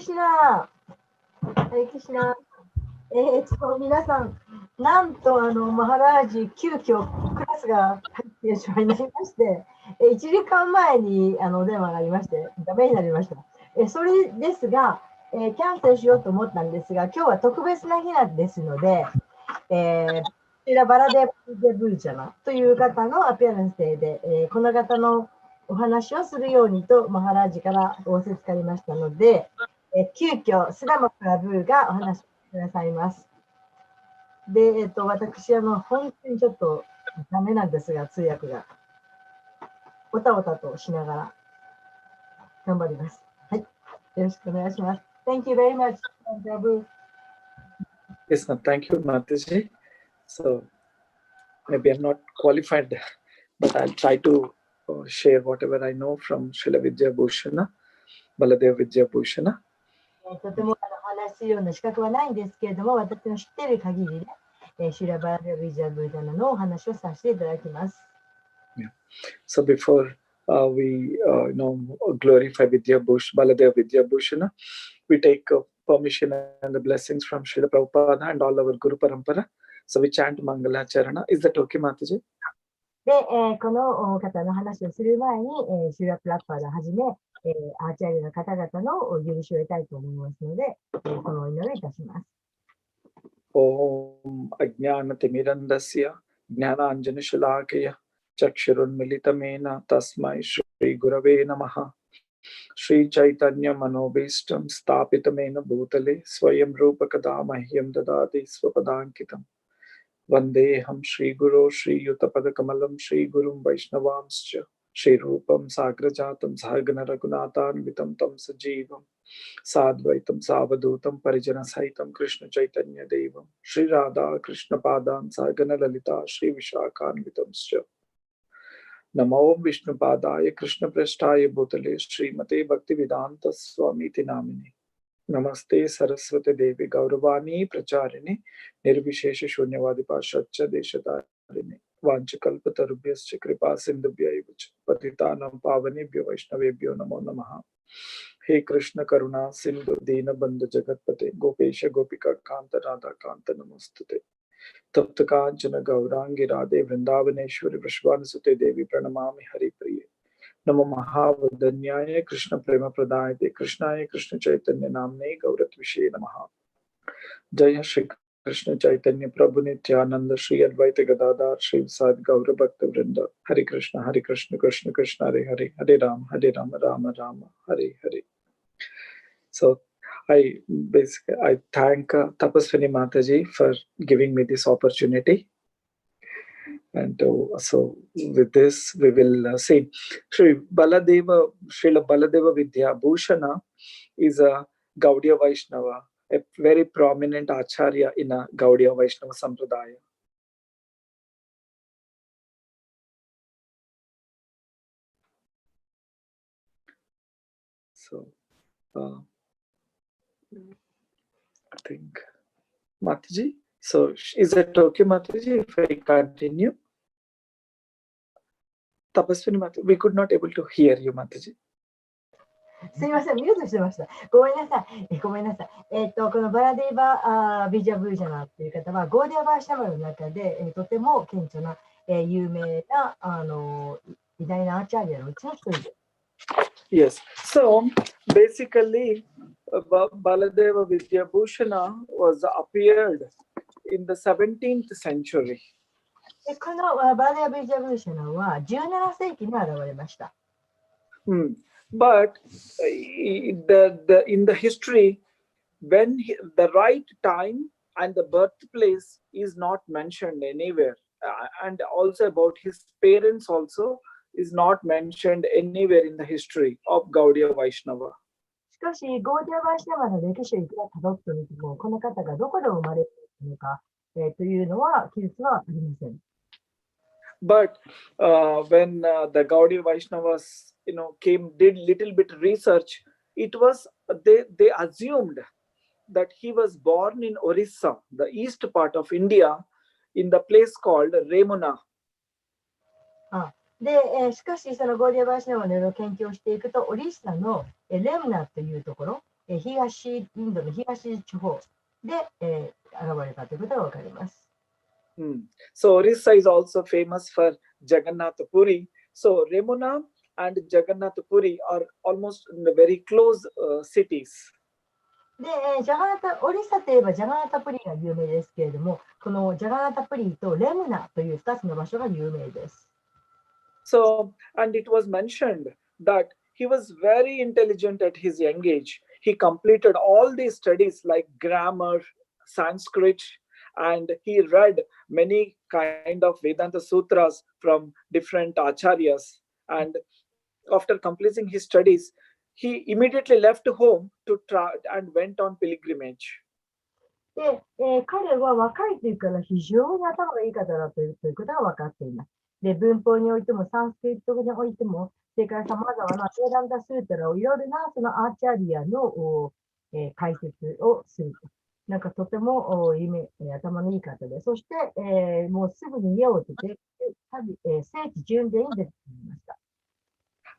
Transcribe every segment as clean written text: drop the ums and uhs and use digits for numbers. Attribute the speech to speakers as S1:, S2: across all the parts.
S1: クシナ、ハレクシナ。皆さん、なんとマハラージ、急遽クラスが入ってしまいまして、1時間前にお電話がありまして、ダメになりました。それですが、キャンセルしようと思ったんですが、今日は特別な日なんですので、こちらバラデブージャナという方のアピアランスデーで、この方のお話をするようにとマハラージから仰せつかりましたので、急遽スラマプラブーがお話しくださいます。で、私、本当にちょっとダメなんですが、通訳が。おたおたとしながら頑張ります。はい。よろしくお願いします。Thank you very much, Prabhu.
S2: Yes, ma'am. Thank you, Mataji. So, maybe I'm not qualified, but I'll try to share whatever I know from Srila Vidya Bhushana, Baladev Vidya Bhushana.
S1: とても話すような資格はないんですけれども、私の知っている限りで、シュラバーデヴィジャブーダナのお話をさせていただきます。
S2: Yeah. So before we glorify Baladev Vidya Bhushana, we take permission and the blessings from Srila Prabhupada and all our Guru Parampara. So we chant Mangala Charana. Is that okay, Mataji?
S1: で、この方の話をする前に、シュラプラッパーをはじめ、アーチャリーの方々の許しを得たいと思いますので、このお祈りをいたします。
S2: Om Ajnanatimirandasya Jnananjanashalakaya Chakshurunmilitamena Tasmai Shri Gurave Namaha Shri Chaitanya Manobishtam Stapitamena Bhutale Swayam Rupakada Mahyam Dadati Swapadankitam Vandeham Shri Guru Shri Yutapadakamalam Shri Gurum Vaishnavamscha Shri Rupam Sagrajatam Sahagana Raghunathanvitam Tam Sajivam Sadvaitam Savadutam Parijana Sahitam Krishna Chaitanya Devam Shri Radha Krishna Padam Sahagana Lalita Shri Vishakhanvitamscha Namo Vishnu Padaya Krishna Prasthaya Bhutale Shri Mate Bhakti Vedanta Swami Namini Namaste Saraswati Devi Gauravani Pracharini Nirvishesha Shunyavadi Pashacha Deshatarini Vanchakalpatarubhyascha Kripa Sindhubhyaivacha Patitanam Pavanebhyo Vaishnavebhyo Namo Namaha He Krishna Karuna Sindhu Dina Bandhu Jagatpate Gopesha Gopika Kanta Radha Kanta Namastate Tapta Kanchana Gaurangi Radhe Vrindavaneshwari Vrishvanasute Devi Pranamami Hari Priye Namo Mahavadanyaya Krishna Prema Pradayate Krishnaya Krishna Chaitanya Namne Gauratvishe Namaha Jaya Shri Krishna Chaitanya Prabhu Nityananda Shri Advaita Gadadhar Shri Sad Gaura Bhakta Vrinda Hare Krishna Krishna Krishna Hare Hare Hare Rama Rama Rama Hare Hare. So I thank Tapaswini Mataji for giving me this opportunity. And so with this, we will see Srila Baladeva Vidya Bhushana is a Gaudiya Vaishnava, a very prominent Acharya in a Gaudiya Vaishnava Sampradaya. So, I think, Mataji, so is it okay, Mataji, if I continue? Tapaswini Mataji, we could not able to hear you, Mataji.
S1: すみません、ミュートしてました。ごめんなさい。ごめんなさい。このバラディバ・ビジャブージャナという方は、ゴーディアバーシャマルの中で、とても顕著な、有名な偉大なアーチャーリアのうちの一人です。
S2: Yes. So basically, Baladeva Vidya Bhushana was appeared in the 17th century.
S1: このバラディバ・ビジャブーシャナは17世紀に現れました。
S2: But in the history, when the right time and the birthplace is not mentioned anywhere, and also about his parents also is not mentioned anywhere in the history of Gaudiya Vaishnava.
S1: しかし、ゴーディアバーシャマの歴史をいくら辿ってみても、この方がどこで生まれたのか、というのは記述はありません。
S2: But when the Gaudiya Vaishnavas, did little bit research, it was they assumed that he was born in Orissa, the east part of India, in the place called Remuna.
S1: しかし、そのゴーディアバーシャマの研究をしていくと、オリッサのレムナというところ、東インドの東地方で、現れたということがわかります。
S2: So Orissa is also famous for Jagannath Puri. So Remuna and Jagannath Puri are almost very close cities.
S1: で、オリッサといえばジャガナタプリが有名ですけれども、このジャガナタプリとレムナという2つの場所が有名です。
S2: So, and it was mentioned that he was very intelligent at his young age. He completed all these studies like grammar, Sanskrit, and he read many kind of Vedanta sutras from different acharyas. And after completing his studies, he immediately left home to try and went on pilgrimage.
S1: で、彼は若い時から非常に頭がいい方だということが分かっています。で、文法においても、サンスクリットにおいても、それからさまざまなベーダンタスータラをいろいろなそのアーチャリアの、解説をすると。なんかとても頭のいい方で、そして、もうすぐに家を出て、聖地巡礼に出てきました。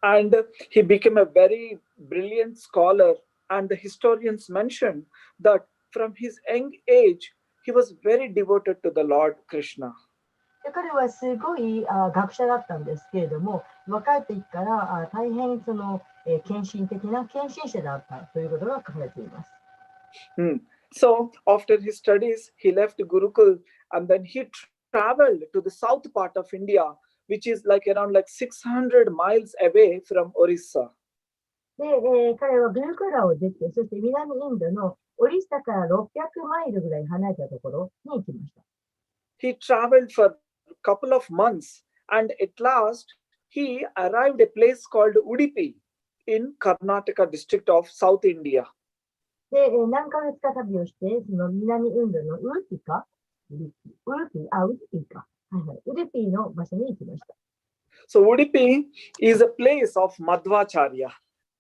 S2: And he became a very brilliant scholar, and the historians mentioned that from his young age, he was very devoted to the Lord Krishna.
S1: 彼はすごい学者だったんですけれども、若い時から大変その献身的な献身者だったということが書かれています。
S2: So after his studies, he left Gurukul and then he traveled to the south part of India, which is like around 600 miles away from Orissa.
S1: で、彼はグルクラを出て、そして南インドのオリッサから600マイルぐらい離れたところに行きました。
S2: He traveled for a couple of months, and at last he arrived at a place called Udupi in Karnataka district of South India.
S1: で、何ヶ月か旅をして、その南インドのウルピの場所に行きました。
S2: So Udupi is a place of Madhvacharya.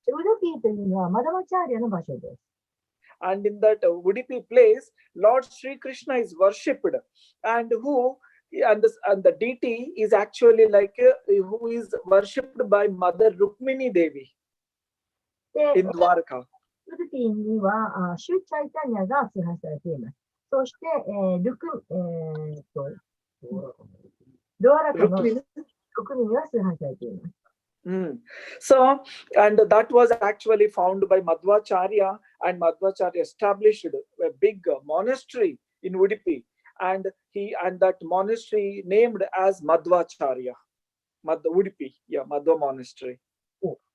S1: ウルピというのはマダバチャーリアの場所です。
S2: And in that Udupi place, Lord Sri Krishna is worshipped, and the deity is actually who is worshipped by Mother Rukmini Devi in Dwarka.
S1: ウルピにはシュチャイタニャが崇拝されています。そして、ドアラカのルクミニは崇拝されています。
S2: So, and that was actually found by Madhvacharya, and Madhvacharya established a big monastery in Udupi, and that monastery named as Madhvacharya, Udupi, Madhva Monastery.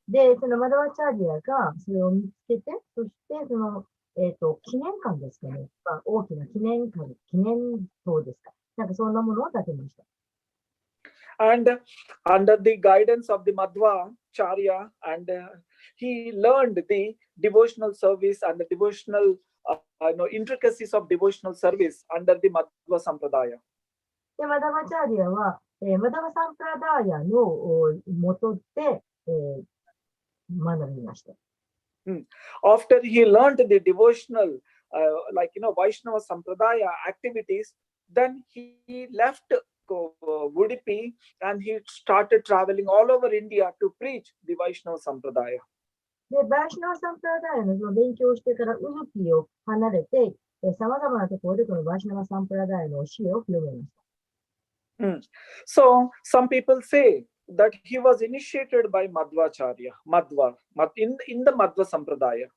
S1: で、そのマダバチャーリアがそれを見つけて、そしてその、記念館ですかね、大きな記念塔ですか、なんかそんなものを建てました。
S2: And under the guidance of the Madhvacharya, and he learned the devotional service and the devotional intricacies of devotional service under the Madhva Sampradaya.
S1: で、マダバチャーリアは、マダバサンプラダーヤの元で、学びました。
S2: After he learned the devotional, Vaishnava Sampradaya activities, then he left Udupi and he started traveling all over India to preach the Vaishnava Sampradaya.
S1: で、バイシナワサンプラダーヤのその勉強をしてからウドピを離れて、さまざまなところでこのバイシナワサンプラダーヤの教えを広めました。
S2: So some people say that he was initiated by Madhvacharya, in the Madhva Sampradaya.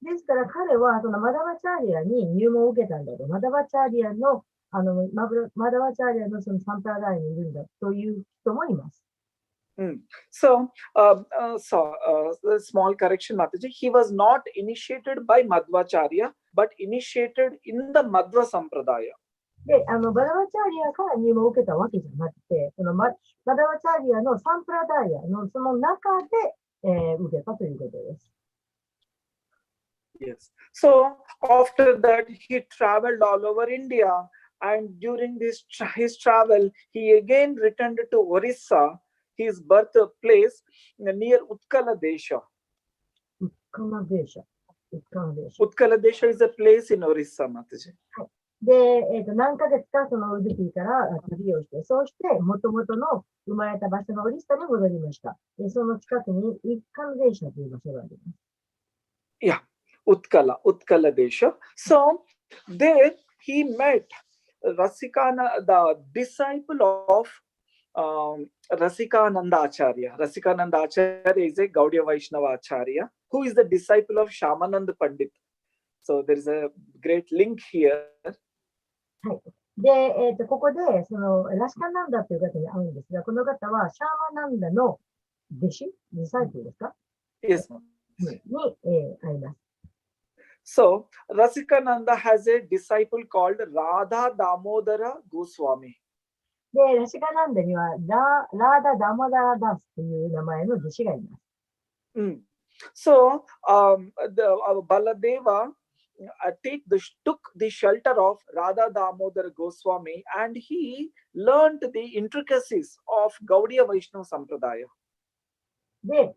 S1: ですから彼はそのマダバチャーリアに入門を受けたんだと、マダバチャーリアのそのサンプラダイにいるんだという人もいます。
S2: So, small correction, Mataji. He was not initiated by Madhvacharya, but initiated in the Madhva Sampradaya.
S1: で、マダバチャーリアから入門を受けたわけじゃなくて、そのマダバチャーリアのサンプラダイヤのその中で、受けたということです。
S2: Yes. So after that, he traveled all over India, and during his travel, he again returned to Orissa, his birthplace near Utkala Desha. Utkala Desha is a place in Orissa, Mataji.
S1: で、何ヶ月かそのウドゥピーから旅をして、そうして元々の生まれた場所のオリッサに戻りました。で、その近くにウッカンデーシャという場所があります。
S2: Yeah. Utkala Desha. So there he met Rasikana, the disciple of Rasikananda Acharya. Rasikananda Acharya is a Gaudiya Vaishnava Acharya who is the disciple of Shamanand Pandit. So there is a great link here.
S1: はい。で、ここで、その、ラシカナンダという方に会うんですが、この方はシャーマナンダの弟子、ディサイプルですか
S2: Yes.
S1: に、会います。
S2: So Rasikananda has a disciple called Radha Damodara Goswami.
S1: で、ラシカナンダにはラーダ・ダモダラダスという名前の弟子がいます。
S2: So Baladeva took the shelter of Radha Damodar Goswami and he learned the intricacies of Gaudiya Vaishnava Sampradaya.
S1: で、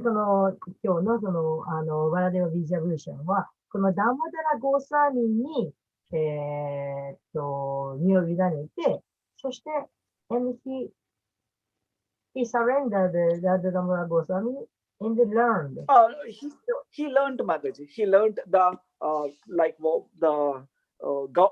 S1: その、今日のその、バラデワ・ビージャブーシャンは、このダモダラ・ゴースワミンに、身を委ねて、そして、and he surrendered the Damodara Goswami and learned.
S2: He learned, Mataji. He learned the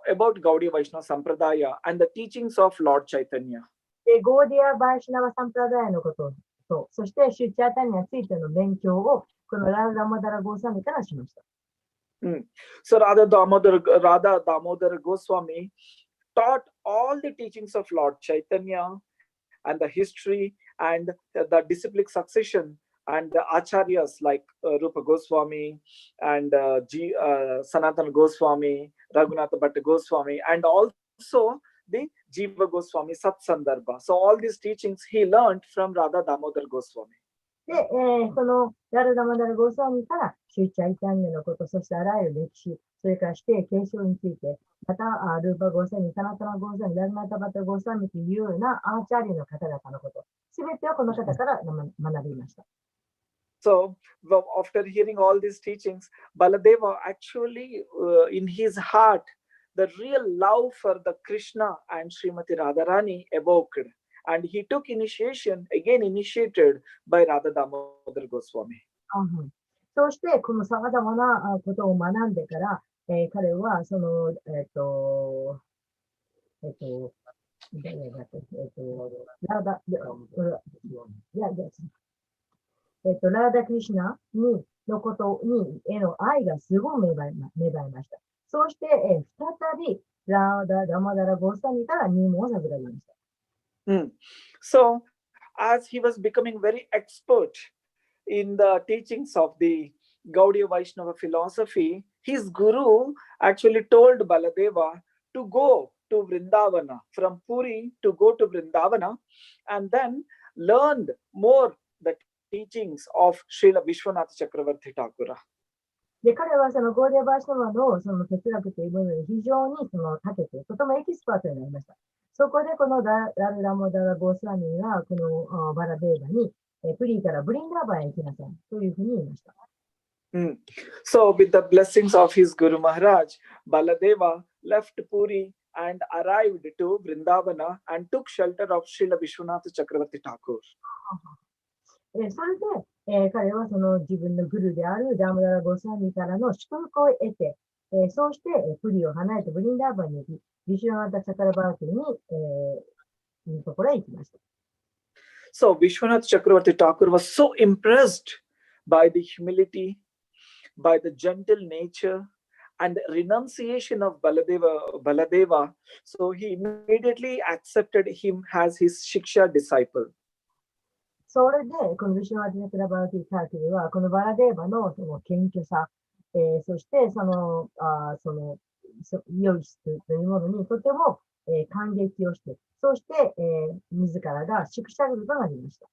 S2: about Gaudiya Vaishnava Sampradaya and the teachings of Lord Chaitanya.
S1: で、ゴーディア・バイシュナワ・サンプラダヤのことと、そしてシュチャータニについての勉強を、このラーダモダラ・ゴースワミからしました。
S2: So Radha Damodar Goswami taught all the teachings of Lord Chaitanya and the history and the disciplic succession and the acharyas like Rupa Goswami and Sanatana Goswami, Raghunatha Bhatta Goswami, and also the Jiva Goswami, Sat Sandarbha. So all these teachings he learned from Radha Damodar Goswami.
S1: で、そのラルダマダラ・ゴースワミからシュチャイタニアのこと、そしてあらゆる歴史、それからして継承について、またルーパ・ゴースワミ、サナタナ・ゴースワミ、ラグナタ・バタ・ゴースワミというようなアーチャーリーの方々のこと、すべてをこの方から学びました。
S2: So after hearing all these teachings, Baladeva actually in his heart, the real love for the Krishna and Srimati Radharani evoked. And he took initiated by Radha Damodar Goswami.
S1: そうして、この様々なことを学んでから、彼は、その、ラーダ・クリシュナのことへの愛がすごい芽生えました。そうして、再び、ラーダ・ダマダラ・ゴースワミから入門を授かりました。
S2: So, as he was becoming very expert in the teachings of the Gaudiya Vaishnava philosophy, his guru actually told Baladeva to go to Vrindavana, from Puri to go to Vrindavana, and then learned more the teachings of Srila Vishwanath Chakravarti Thakura.
S1: で、彼はそのゴーディア・バーシャワのその哲学という部分に非常にその長けて、とてもエキスパートになりました。そこでこのラルダモダラ・ゴースワミがこのバラデーバにプリーからブリンダーバンへ行きなさいというふうに言いました。
S2: So with the blessings of his Guru Maharaj, Baladeva left Puri and arrived to Vrindavana and took shelter of Srila Vishwanath Chakravarti Thakur.
S1: それで、彼はその自分のグルであるダモダラ・ゴースワミからの祝福を得て、そうしてプリを離れてブリンダーバンに行き、ビシュナータ・チャカラバーティに、ところへ行きました。
S2: So Vishwanath Chakravarti Thakur was so impressed by the humility, by the gentle nature and renunciation of Baladeva. So he immediately accepted him as his Shiksha disciple.
S1: それで、このビシュナータ・チャクラバーティ・ターキルは、このバラデーバのその謙虚さ、そしてその良い質というものにとても、感激をして、そして、自らが宿舎となりました。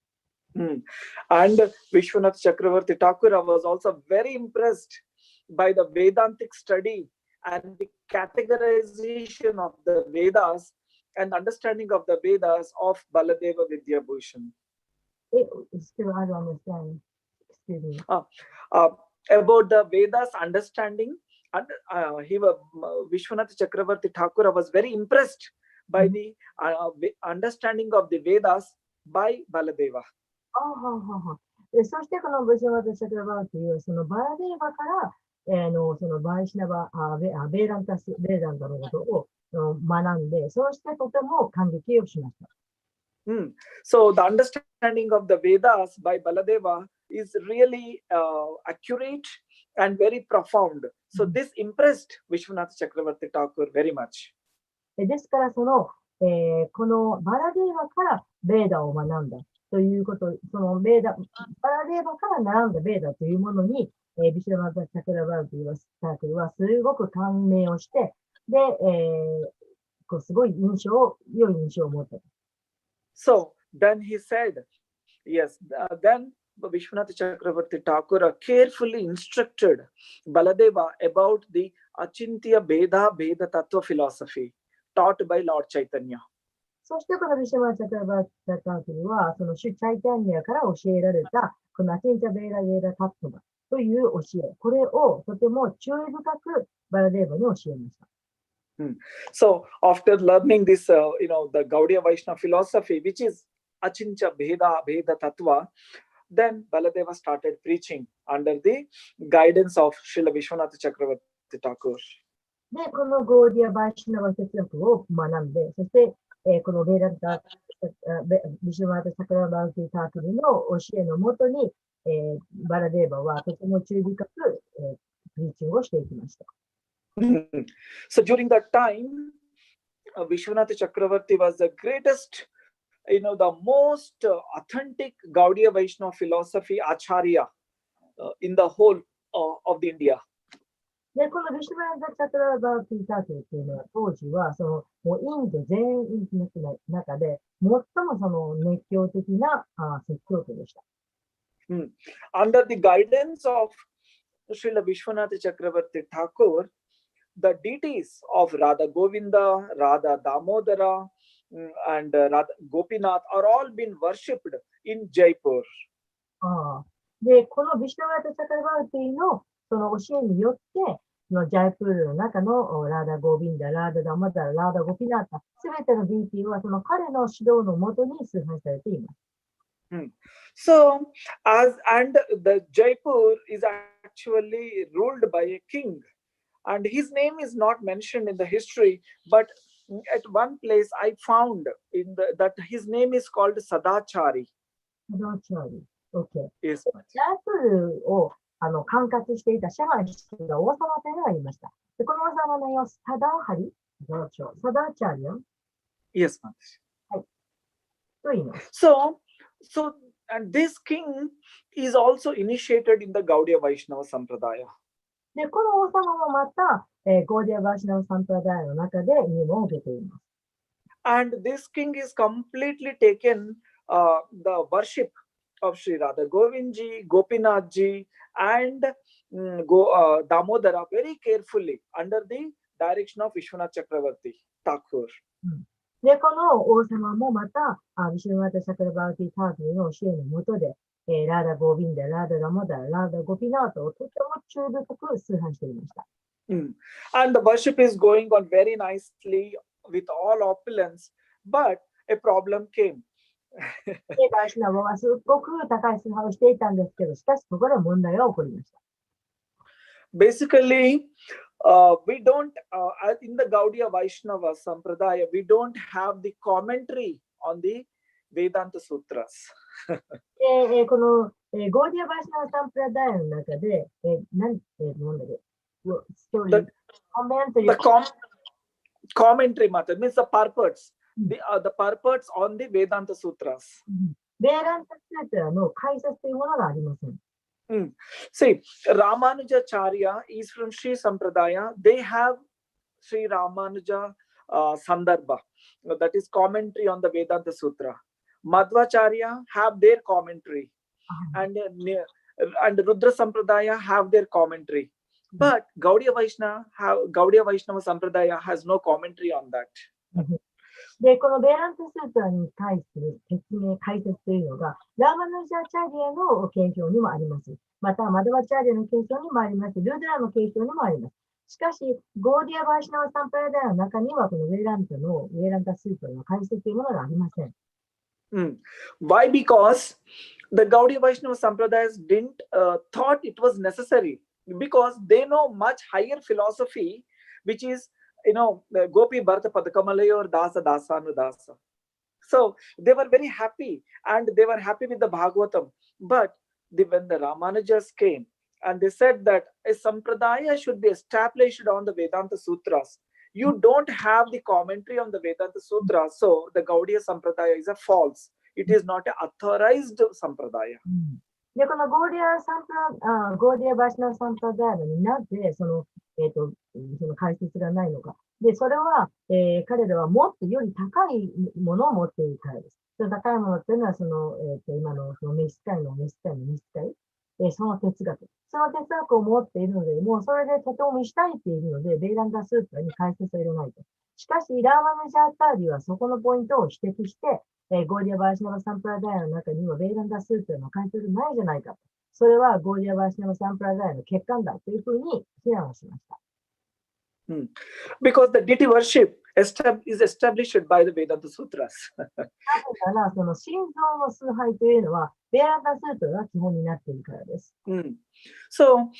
S2: And Vishwanath Chakravarti Thakura was also very impressed by the Vedantic study and the categorization of the Vedas and understanding of the Vedas of Baladeva Vidyabhushan.
S1: Still, I don't understand. Excuse me.
S2: About the Vedas understanding, and Vishwanath Chakravarti Thakura was very impressed by the understanding of the Vedas by Baladeva.
S1: そしてこのビシュナータ・チャクラバーティはそのバラデーバからそのバイシナバ、ベーダンタのことを学んで、そうしてとても感激をしました。
S2: So the understanding of the Vedas by Baladeva is really accurate and very profound. So this impressed Vishwanath Chakravarti Thakur very much.
S1: ですから、このバラデーバからベーダを学んだということ、バラデーバから学んだベーダというものに、ビシュワナタ・チャクラバルティサークルはすごく感銘をして、で、すごい良い印象を持った。
S2: So then he said, yes, then Vishwanath Chakravarti Thakur carefully instructed Baladeva about the Achintya Bheda Tattva philosophy taught by Lord Chaitanya.
S1: そしてこのビシュワナタ・チャクラバルティサークルは、その主チャイタニアから教えられた、このアチンチャ・ベーダ・タットバという教え、これをとても注意深くバラデーバに教えました。
S2: So after learning this, the Gaudiya Vaishnava philosophy, which is Achincha Bheda Tattva, then Baladeva started preaching under the guidance of Srila Vishwanath Chakravarti Thakur.
S1: で、このゴーディア・バイシュナバ哲学を学んで、そして、このビシュワナタ・チャクラバルティ・タークルの教えのもとに、バラデーバはとても注意深く、プリーチングをしていきました。
S2: So during that time, Vishwanath Chakravarti was the greatest, the most authentic Gaudiya Vaishnava philosophy acharya in the whole of the India.
S1: で、このビシュワナタ・チャクラバルティ・タークルというのは、当時は、もうインド全員の中で、最も熱狂的な説教徒でした。
S2: Under the guidance of Srila Vishwanath Chakravarti Thakur, the deities of Radha Govinda, Radha Damodara, and Radha Gopinath are all been worshipped in Jaipur.
S1: で、このビシュワナタ・チャクラバルティのその教えによって、ジャイプールの中のラーダ・ゴービンダ、ラーダ・ダマダラ、ラーダ・ゴピナータ、すべてのディーティはその彼の指導のもとに崇拝されています。
S2: So, the Jaipur is actually ruled by a king, and his name is not mentioned in the history, but at one place I found that his name is called Sadachari.
S1: Sadachari. Okay.
S2: Yes.
S1: ジャイプールを管轄していた支配していた王様というのがいました。で、この王様の名はサダハリ、サダチャリアン。
S2: Yes, ma'am.
S1: はい。と言います。
S2: So, and this king is also initiated in the Gaudiya Vaishnava Sampradaya.
S1: で、この王様もまた、ゴーディア・バーシナヴァ・サンプラダイの中で入門を受けています。
S2: And this king is completely taken the worship of Sri Radha Govindji, Gopinathji, and Damodara very carefully under the direction of Vishwanath Chakravarti Thakur.
S1: で、この王様もまた、ビシュワナタ・チャクラバルティ・タークルの教えのもとで、ラーダ・ゴービンダ、ラーダ・ダモダラ、ラーダ・ゴピナートをとても注意深く崇拝していました。
S2: And the worship is going on very nicely with all opulence, but a problem came.
S1: バイシュナバはすごく高い崇拝をしていたんですけど、しかしそこで問題が起こりました。
S2: Basically, we don't, in the Gaudiya Vaishnava Sampradaya, we don't have the commentary on the Vedanta Sutras.
S1: この、ゴーディア・バイシュナヴァ・サンプラダイの中で、
S2: commentary matter means the purports, the purports on the Vedanta Sutras.
S1: ベーランタ・スートラの解説というものがありません。
S2: See, Ramanujacharya is from Sri Sampradaya. They have Sri Ramanuja Sandarbha, that is commentary on the Vedanta Sutra. Madhvacharya have their commentary, and Rudra Sampradaya have their commentary. But Gaudiya Vaishnava Sampradaya has no commentary on that.
S1: で、このベーランタ・スートラに対する説明、解説というのが、ラーマヌジャチャリアの継承にもあります。また、マドバチャリアの継承にもあります。ルードラの継承にもあります。しかし、ゴーディア・バーシナヴァ・サンプラダイの中には、このベーランタ・スートラの解説というものがありません。
S2: Why? Because the Gaudiya Vaishnava Sampradayas didn't thought it was necessary because they know much higher philosophy, which is, the Gopi Bharata Padakamalayo or Dasa Dasanu Dasa. So they were very happy, and they were happy with the Bhagavatam. But when the Ramanujas came and they said that a sampradaya should be established on the Vedanta Sutras, you don't have the commentary on the Vedanta Sutra, so the Gaudiya Sampradaya is a false. It is not an authorized Sampradaya.
S1: で、このゴーディア・バーシナサンプラダイアになって、その解説がないのか。で、それは、彼らはもっとより高いものを持っているからです。その高いものっていうのは、今のその召使い、その哲学。その哲学を持っているので、もうそれでとても満ち足りているので、ベイランダスープラに解説を入れないと。しかし、ラーマヌジャーターリはそこのポイントを指摘して、ゴーディア・バーシナバ・サンプラダイアの中にはベイランダスープラの解説ないじゃないかと。それはゴーディア・バーシナバ・サンプラダイアの欠陥だというふうに非難をしました。
S2: Because the deity worship is established by the Vedanta Sutras.
S1: なぜなら、その心臓の崇拝というのは、ベイランダスープラが基本になっているからです。
S2: So,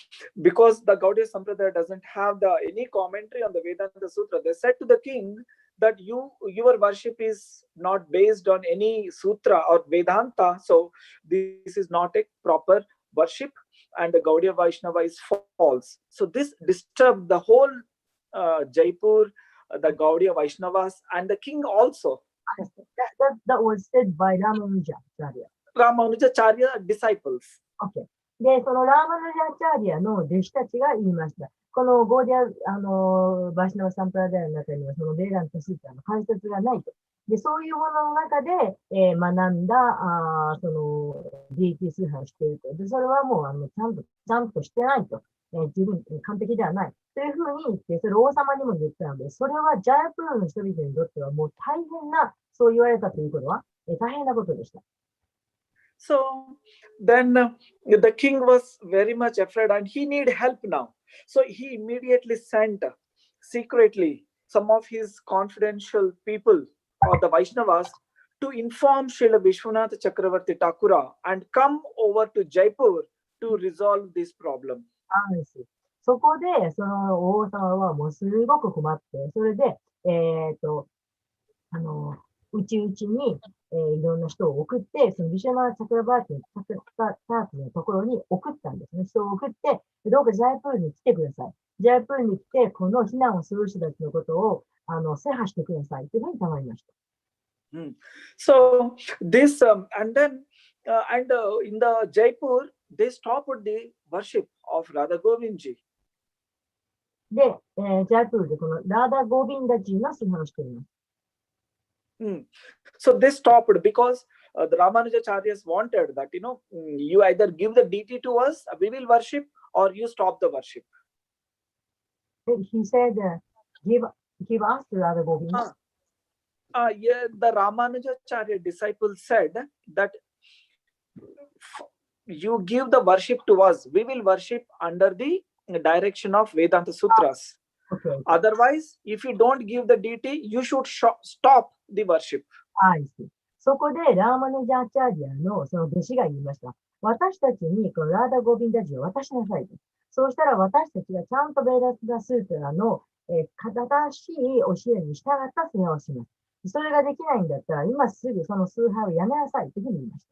S2: because the Gaudiya Sampradaya doesn't have any commentary on the Vedanta Sutra, they said to the king that your worship is not based on any sutra or Vedanta, so this is not a proper worship, and the Gaudiya Vaishnava is false. So this disturbed the whole Jaipur, the Gaudiya Vaishnavas, and the king also.
S1: That was said by Ramanujacharya.
S2: Ramanujacharya disciples.
S1: Okay. で、そのラーマヌジャチャーリアの弟子たちが言いました。このゴーディア、バーシナバ・サンプラダイアの中には、そのベイラントスープラの解説がないと。で、そういうものの中で、学んだ、その、DT 崇拝をしていると。で、それはもう、ちゃんとしてないと。十分完璧ではない。というふうに言って、それを王様にも言ったので、それはジャイプールの人々にとってはもう大変な、そう言われたということは、大変なことでした。
S2: So then the king was very much afraid and he needed help now. So he immediately sent secretly some of his confidential people or the Vaishnavas to inform Srila Vishwanath Chakravarti Thakura and come over to Jaipur to resolve this problem.
S1: そこで、その王様はもうすごく困って、それで、内々に、いろんな人を送って、そのビシュマーチャクラバーティのところに送ったんですね。人を送って、どうかジャイプールに来てください。ジャイプールに来て、この避難をする人たちのことを、制覇してくださいというふうに頼みました。
S2: So this, and then, in the Jaipur, they stopped the worship of Radha Govindji.
S1: で、ジャイプールでこのラーダ・ゴービンダジーの崇拝をしています。
S2: So they stopped because the Ramanujacharyas wanted that, you either give the deity to us, we will worship, or you stop the worship.
S1: He said, give us to Radha Govinda.
S2: Yeah, the Ramanujacharya disciples said that you give the worship to us, we will worship under the direction of Vedanta Sutras.
S1: Okay.
S2: Otherwise, if you don't give the deity, you should stop the worship.
S1: そこでラーマヌジャーチャーリアのその弟子が言いました。私たちにこのラーダ・ゴビンダジを渡しなさいと。そうしたら私たちがちゃんとベーラスダ・スープラの、正しい教えに従った崇拝をします。それができないんだったら、今すぐその崇拝をやめなさいというふうに言いました。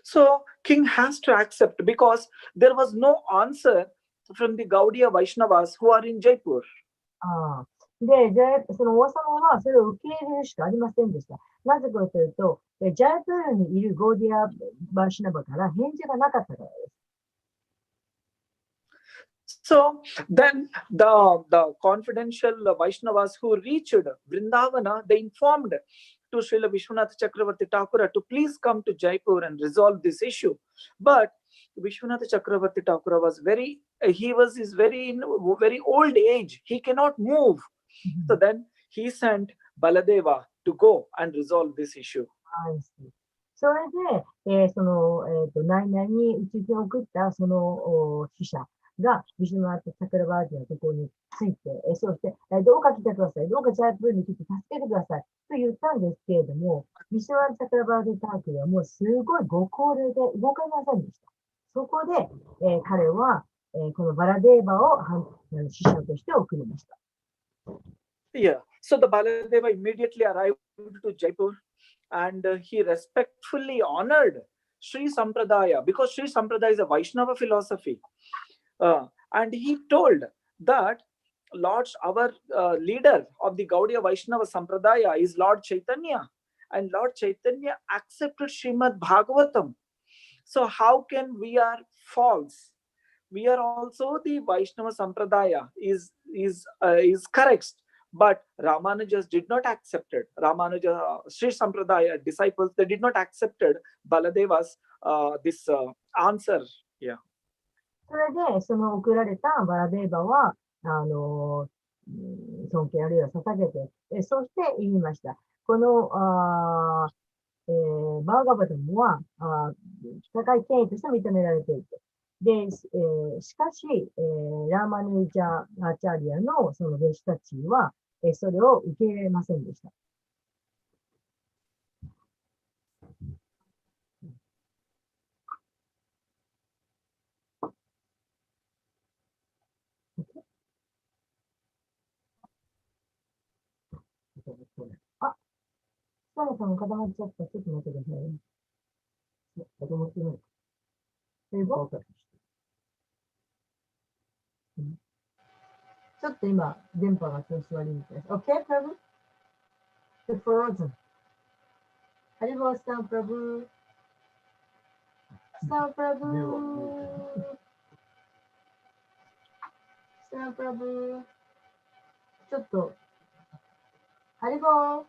S2: So, king has to accept because there was no answer from the Gaudiya Vaishnavas who are in Jaipur.
S1: で、その王様はそれを受け入れるしかありませんでした。なぜかというと、ジャイプールにいるゴーディア・バーシナバから返事がなかったからです。
S2: So then the confidential Vaishnavas who reached Vrindavana, they informed to Srila Vishwanath Chakravarti Thakura to please come to Jaipur and resolve this issue. But Vishwanath Chakravarti Thakura was very old age. He cannot move. So then he sent Baladeva to go and resolve this issue.
S1: それで、内々に宇宙船を送ったその死者がビシュマート・チャクラバーティのところについて、そして、どうか来てください。どうかジャイプールに来て助けてください。と言ったんですけれども、ビシュマート・チャクラバーティタークはもうすごいご高齢で動かれませんでした。そこで、彼は、このバラデーバを使者として送りました。
S2: Yeah. So the Baladeva immediately arrived to Jaipur and he respectfully honored Sri Sampradaya because Sri Sampradaya is a Vaishnava philosophy. And he told that our leader of the Gaudiya Vaishnava Sampradaya is Lord Chaitanya, and Lord Chaitanya accepted Srimad Bhagavatam. So how can we are false? We are also the Vaishnava Sampradaya is correct, but Ramanujas did not accept it. Ramanuja Sri Sampradaya disciples, they did not accepted Baladeva's this answer. Yeah.
S1: それで、その送られたバラデーバは、尊敬あるいは捧げて、そして言いました。この、バーガバタムは高い権威として認められていて、で、しかし、ラーマヌージャーチャーリアのその弟子たちは、それを受け入れませんでした。あ、スタネさんも固まっちゃった。ちょっと待ってくださいね。固まってない。ちょっと今、電波が調子悪いみたいです。OK, Prabhu? The frozen. ハリボーさん、Prabhu. さあ、Prabhu. さあ、Prabhu. ちょっと、ハリボー.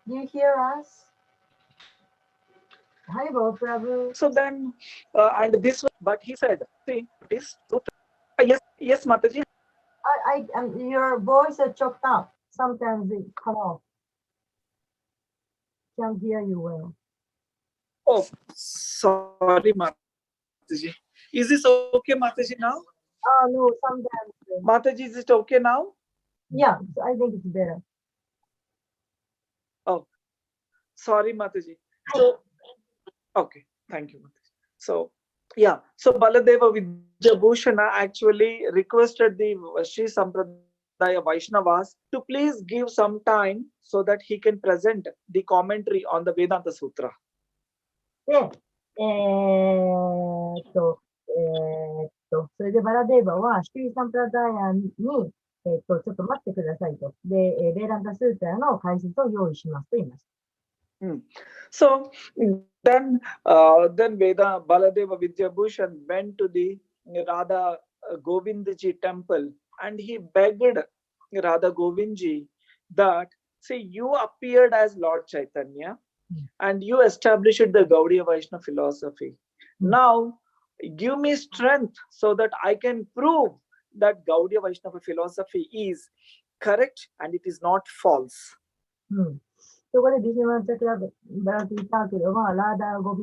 S1: Do you hear us? Haribo, Prabhu.
S2: So then, and this, but he said, see, this sutra. Yes, Mataji.
S1: Your voice is choked up. Sometimes it cut off. Can't hear you well.
S2: Oh, sorry, Mataji. Is this okay, Mataji, now?
S1: No, sometimes.
S2: Mataji, is it okay now?
S1: Yeah, I think it's better.
S2: Oh, sorry, Mataji. So, okay, thank you, Mataji. So, yeah, so Baladeva Vidyabhushana actually requested the Sri Sampradaya Vaishnavas to please give some time so that he can present the commentary on the Vedanta Sutra.
S1: で、それでバラデーバはシュリーサンプラダヤに、ちょっと待ってくださいと。で、ベーランタスータラの解説を用意しますと言いました。
S2: So then Baladeva Vidyabhushan went to the Radha Govindji temple and he begged Radha Govindji that, see, you appeared as Lord Chaitanya and you established the Gaudiya Vaishnava philosophy. Now, give me strength so that I can prove that Gaudiya Vaishnava philosophy is correct and it is not false.
S1: そこでビジュマンチャクラバラティサークルはラーダゴビ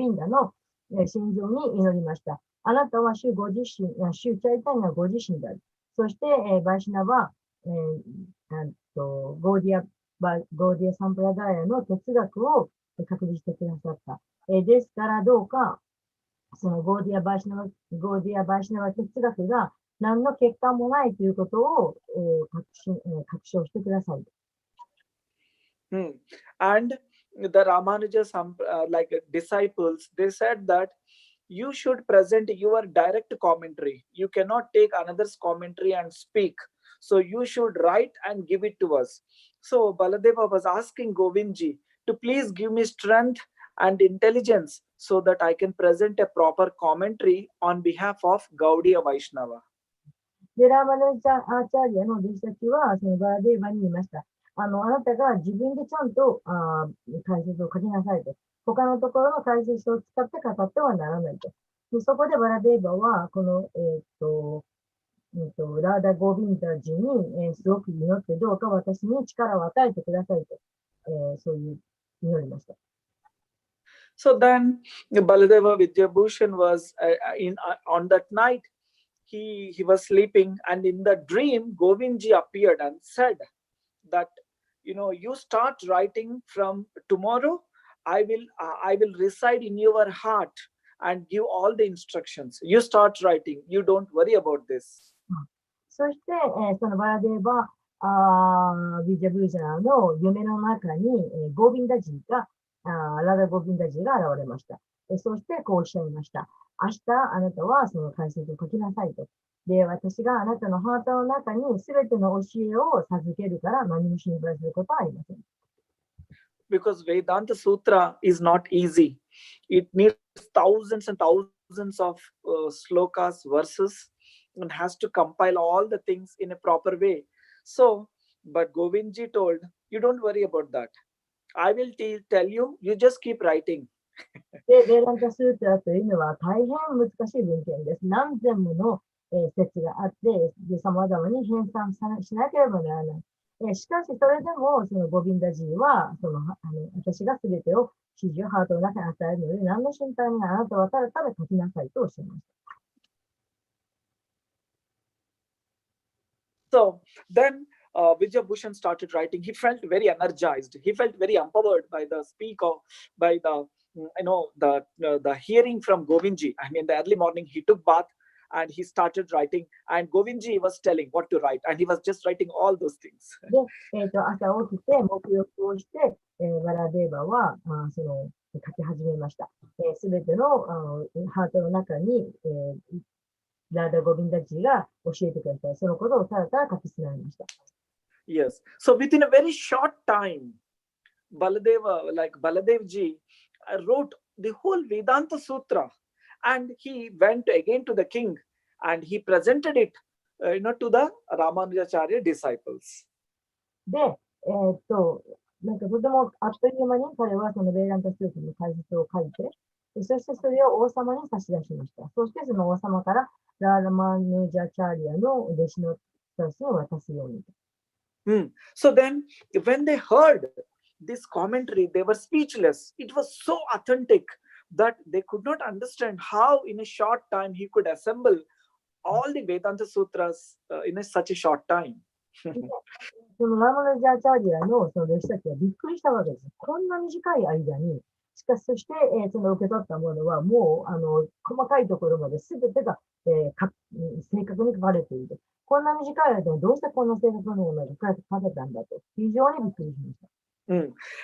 S1: ンダの心臓に祈りました。あなたは主チャイタニアご自身である。そして、バイシナは、ゴーディアサンプラダイアの哲学を確立してくださった。ですからどうか、そのゴーディアバイシナワ哲学が何の欠陥もないということを確証してください。
S2: And the Ramanuja disciples, they said that you should present your direct commentary. You cannot take another's commentary and speak. So you should write and give it to us. So Baladeva was asking Govindji to please give me strength and intelligence so that I can present a proper commentary on behalf of Gaudiya Vaishnava.
S1: で、ラーマヌジャアーチャーリアの弟子たちは、そのバラデーバに言いました。あなたが自分でちゃんと解説を書きなさいと。他のところの解説を使って語ってはならないと。でそこでバラデーバは、この、ラーダ・ゴビンダジに、すごく祈ってどうか私に力を与えてくださいと、そういう祈りました。
S2: So then Baladeva Vidyabhushan was on that night, he was sleeping and in the dream Govindji appeared and said that, you start writing from tomorrow I will reside in your heart and give all the instructions. You start writing. You don't worry about this.
S1: そして、そのバラデーバ、ビジャブージャーの夢の中に、ゴービンダジーが、ラダゴービンダジーが現れました。そしてこうおっしゃいました。明日あなたはその解説を書きなさいと。で、私があなたのハートの中に全ての教えを授けるから何も心配することはありません。
S2: Because Vedanta Sutra is not easy. It needs thousands and thousands of slokas, verses, and has to compile all the things in a proper way. So, but Govindji told, you don't worry about that. I will tell you, you just keep writing.
S1: で、ベーランタスートラというのは大変難しい文献です。何千もの、説があって、で、様々に編纂しなければならない。しかし、それでも、そのゴビンダジーは、私が全てを指示をハートの中に与えるので、何の心配もない。あなたはただただ書きなさいとおっしゃいました。
S2: So then Vijayabhushan started writing. He felt very energized. He felt very empowered by the by the the hearing from Govindji. I mean, the early morning he took bath and he started writing. And Govindji was telling what to write, and he was just writing all those things.
S1: で、朝起きて、沐浴をして、バラデーバは、書き始めました。すべてのハートの中に、ラーダ・ゴビンダジーが教えてください。そのことをただただ書き進めました。
S2: Yes. So within a very short time, Baladevji wrote the whole Vedanta Sutra, and he went again to the king and he presented it, to the Ramanujacharya disciples.
S1: で、なんかとてもあっという間に彼はそのベーランタスートの解説を書いて、そしてそれを王様に差し出しました。そしてその王様からラーマヌジャチャリアの弟子の人たちに渡すように。
S2: So then, when they heard this commentary, they were speechless. It was so authentic that they could not understand how in a short time he could assemble all the Vedanta Sutras in such a short time.
S1: そのラーマヌジャチャリアのその弟子たちはびっくりしたわけです。こんな短い間に、しかしそして、その受け取ったものはもう細かいところまで全てが、正確に書かれている。こんな短い間にどうしてこんな正確なものが書かれたんだと非常にびっくりしました。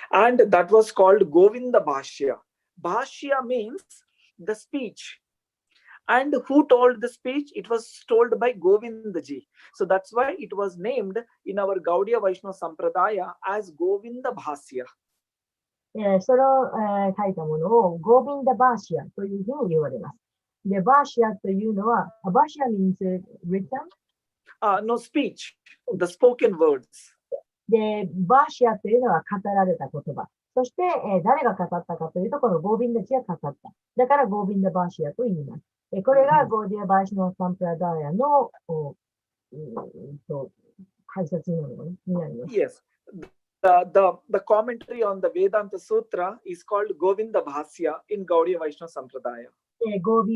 S2: And that was called Govinda Bhashya. Bhashya means the speech. And who told the speech? It was told by Govindaji. So that's why it was named in our Gaudiya Vaishnava Sampradaya as Govinda Bhashya.
S1: それを、書いたものをゴービンダ・バーシアというふうに言われます。で、バーシアというのは、バーシア means written?
S2: No, speech, the spoken words.
S1: で、バーシアというのは語られた言葉。そして、誰が語ったかというと、このゴービンダチが語った。だからゴービンダ・バーシアと言います。これがゴーディア・バーシのサンプラダーヤの解説になります。
S2: Yes. The commentary on the Vedanta Sutra is called Govinda Bhasya in Gaudiya Vaishnava Sampradaya.
S1: ゴーデ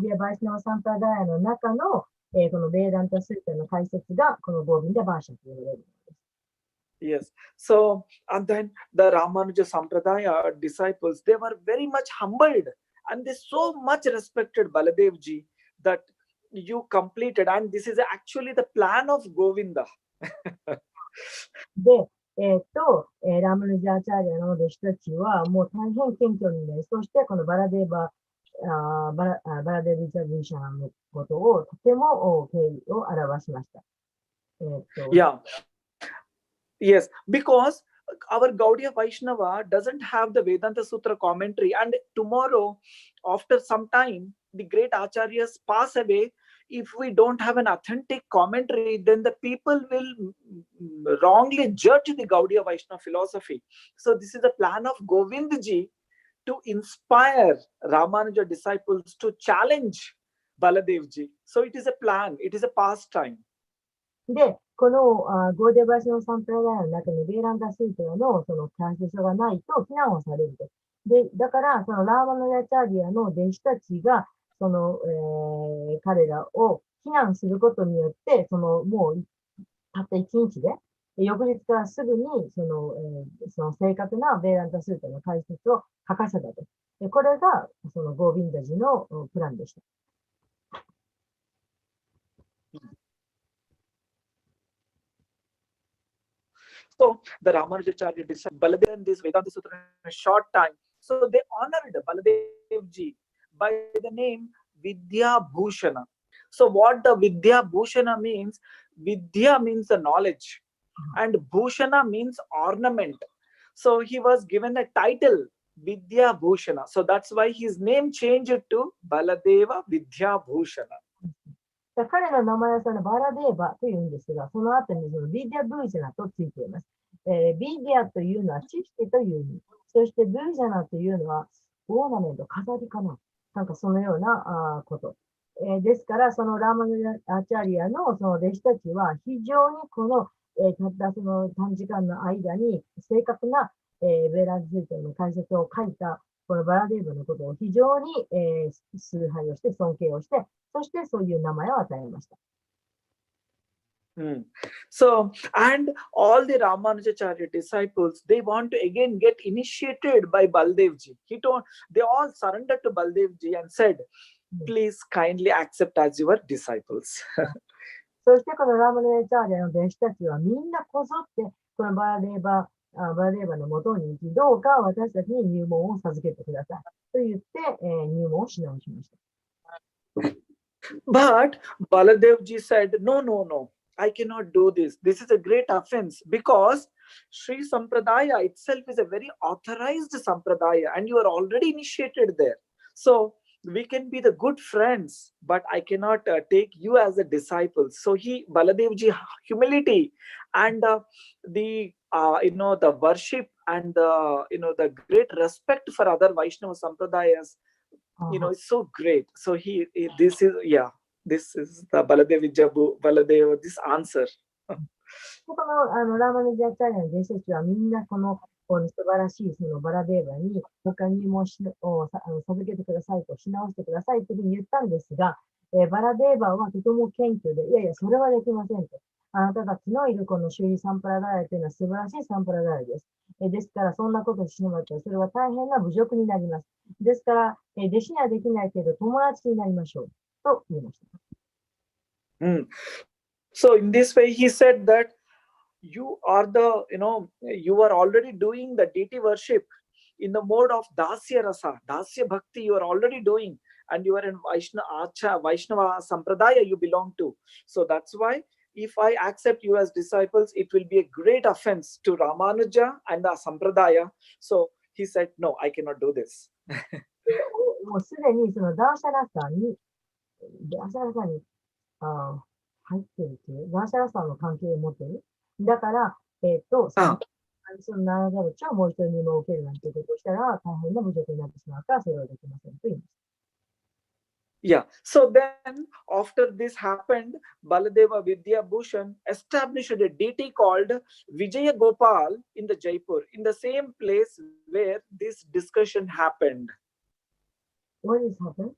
S1: ィア・バーシのサンプラダーヤの中の、このベーダンタスータの解説がこのゴービンダ・バーシャと言われるんです。
S2: Yes. So, and then the Ramanuja Sampradaya disciples, they were very much humbled and they so much respected Baladevji that you completed, and this is actually the plan of Govinda.
S1: で、ラムヌジャーチャーリアの弟子たちはもう大変謙虚にね、そしてこのバラデービジャブーシャンのことをとても敬意を表しました。
S2: Yeah. Yes, because our Gaudiya Vaishnava doesn't have the Vedanta Sutra commentary, and tomorrow, after some time, the great acharyas pass away. If we don't have an authentic commentary, then the people will wrongly judge the Gaudiya Vaishnava philosophy. So this is the plan of Govindji to inspire Ramanuja disciples to challenge Baladevji. So it is a plan, it is a pastime.
S1: で、このゴーディア・バーシのサンプラダイヤの中にベーランダスートラのその解説書がないと非難をされると。で、だから、そのラーマヌヤチャーリアの弟子たちが、その、彼らを非難することによって、その、もう、たった1日で、翌日からすぐにその正確なベーランタスータの解説を書かせたと。これがそのゴービンダジのプランでした。
S2: So the Ramanujacharya decided Baladev this Vedanta Sutra in a short time. So they honored Baladev ji by the name Vidya Bhushana. So what the Vidya Bhushana means? Vidya means the knowledge, and Bhushana means ornament. So he was given the title Vidya Bhushana. So that's why his name changed to Baladeva Vidya Bhushana.
S1: 彼の名前はそのバラデーバというんですが、その後にそのビディア・ブージャナとついています。ビディアというのは知識という意味。そしてブージャナというのはオーナメント、飾りかな。なんかそのようなこと。ですから、そのラーマヌアチャリアのその弟子たちは非常にこの、たったその短時間の間に正確な、ベーランズートの解説を書いたこのバラデーバのことを非常に、崇拝をして尊敬をして、そしてそういう名前を与えました。
S2: So, and all the Ramanujacharya disciples, they want to again get initiated by Baldevji. They all surrendered to Baldevji and said, please kindly accept as your disciples.
S1: そしてこのラーマヌジャチャーリアの弟子たちはみんなこぞってこのバラデーバのもとに行き、どうか私たちに入門を授けてくださいと言って、入門を指導しました。
S2: But Baladevji said, no, no, no, I cannot do this. This is a great offense because Sri Sampradaya itself is a very authorized Sampradaya and you are already initiated there. So we can be the good friends, but I cannot take you as a disciple. So Baladevji humility and the worship and the great respect for other Vaishnava Sampradayas, it's so great. So this is the Baladeva, this answer.
S1: このラーマヌジャチャーリアの弟子たちはみんなこの素晴らしいそのバラデーバに他にも授けてくださいとし直してくださいというふうに言ったんですが、バラデーバはとても謙虚で、いやいや、それはできませんと。あなたたちのいるこのシュリサンプラダイヤというのは素晴らしいサンプラダイヤです。ですから、そんなことをしなかったら、それは大変な侮辱になります。ですから、弟子にはできないけど、友達になりましょう。と言いました。
S2: So in this way, he said that you are already doing the deity worship in the mode of Dasya Rasa, Dasya Bhakti, you are already doing, and you are in Vaishnava Sampradaya you belong to. So that's why if I accept you as disciples, it will be a great offense to Ramanuja and the Sampradaya. So he said, no, I cannot do this.
S1: もうすでにそのダーシャラサに入ってるという、ダーシャラサの関係を持っている。だから、そのナラザルチをもう一人にも受けるなんていうことをしたら、大変な侮辱になってしまうから、それはできませんと言います。
S2: Yeah. So then, after this happened, Baladeva Vidya Bhushan established a deity called Vijaya Gopal in the Jaipur, in the same place where this discussion happened.
S1: What is happened?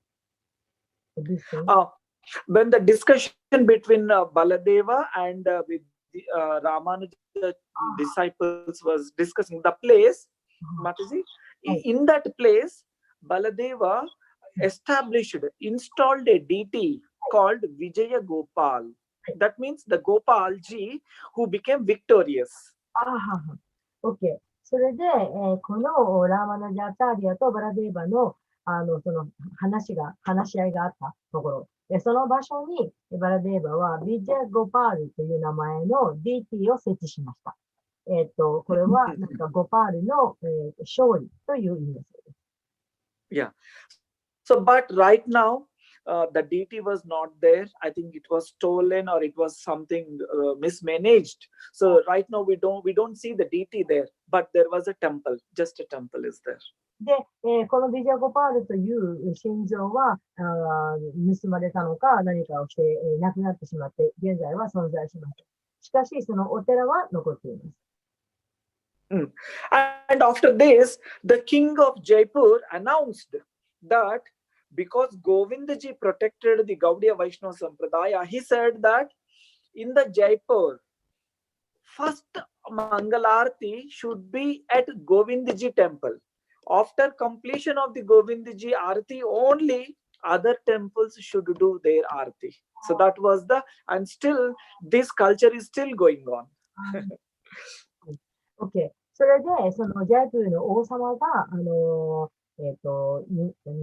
S2: When the discussion between Baladeva and Ramanuja disciples was discussing the place, Mataji, in that place, Baladeva installed a deity called Vijaya Gopal. That means the Gopal ji who became victorious.
S1: Okay. それで、このラーマナジャチャーリアとバラデーバのその話し合いがあったところ、その場所にバラデーバはビジャゴパールという名前のディティを設置しました。これはなんかゴパールの、勝利という意味です。
S2: Yeah. So, but right now, the deity was not there. I think it was stolen or it was something mismanaged. So right now we don't see the deity there, but there was a temple. Just a temple is there.
S1: で、このビジャゴパールという神像は盗まれたのか何かをして、なくなってしまって現在は存在します。しかしそのお寺は残っています。
S2: And after this, the king of Jaipur announced that because Govindaji protected the Gaudiya Vaishnava Sampradaya, he said that in the Jaipur, first Mangalarti should be at Govindji temple. After completion of the Govindji Arati, only other temples should do their Arati. So that was the, and still this culture is still going on.
S1: OK。それで、そのジャイプーの王様が、み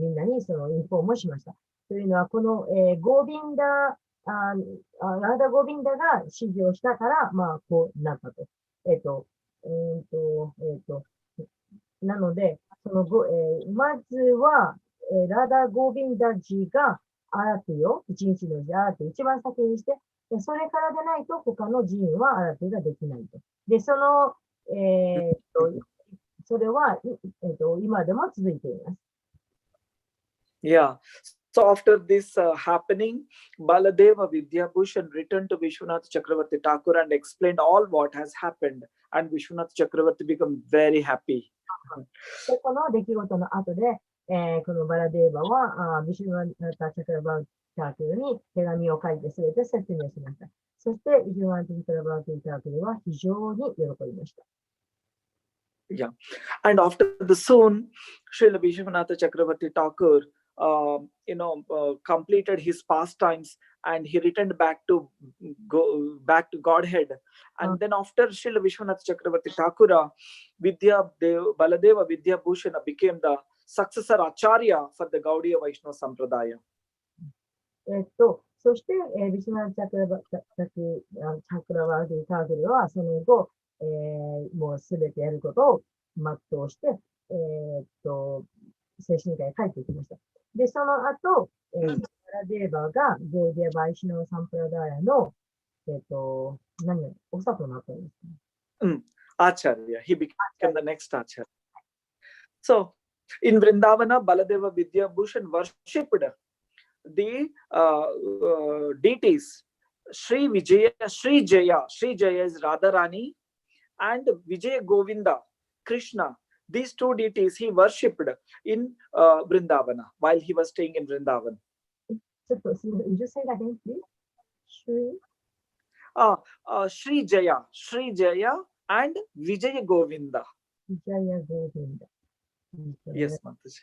S1: んなにそのインフォームをしました。というのは、この、ゴービンダ、ラーダ・ゴービンダが指示をしたから、まあ、こうなったと。えっ、と、えっ、と、えっ、と、なので、そのまずは、ラーダ・ゴービンダジがアラティを、一日のアラティを一番先にして、それからでないと他の寺院はアラティができないと。で、その、それは、今でも続いています。
S2: Yeah. So after this happening, Baladeva Vidyabhushan returned to Vishwanath Chakravarti Thakur and explained all what has happened. And Vishwanath Chakravarti became very happy.
S1: でこの出来事の後で、このバラデーバは、ビシュワナタ・チャクラバーティ・タークルに手紙を書いて全て説明しました。そして、ビシュワナタ・チャクラバーティ・タークルは非常に喜びました。
S2: Yeah. And after the soon, Srila Vishwanatha Chakravarti Thakur, completed his pastimes and he returned back to Godhead. And then after Srila Vishwanatha Chakravarti Thakur, Baladeva Vidyabhushana became the successor Acharya for the Gaudiya Vaishnava Sampradaya.
S1: そして、ビシュワナタ・チャクラバーティ・タークルはその後、もうすべてやることを全うして、精神科へ帰ってきました。で、その後、バラデーバがゴーディア・バイシノー・サンプラダーヤの、おさとなったんですね。
S2: Acharya. He became the next Acharya. So, in Vrindavana, Baladeva Vidyabhushan worshipped the deities Sri Jaya is Radharani, and Vijaya Govinda, Krishna. These two deities he worshipped in Vrindavana while he was staying in Vrindavan.
S1: Would you say that again, please?
S2: Sri Jaya and Vijaya Govinda.
S1: Vijaya Govinda.
S2: Yes, Mataji.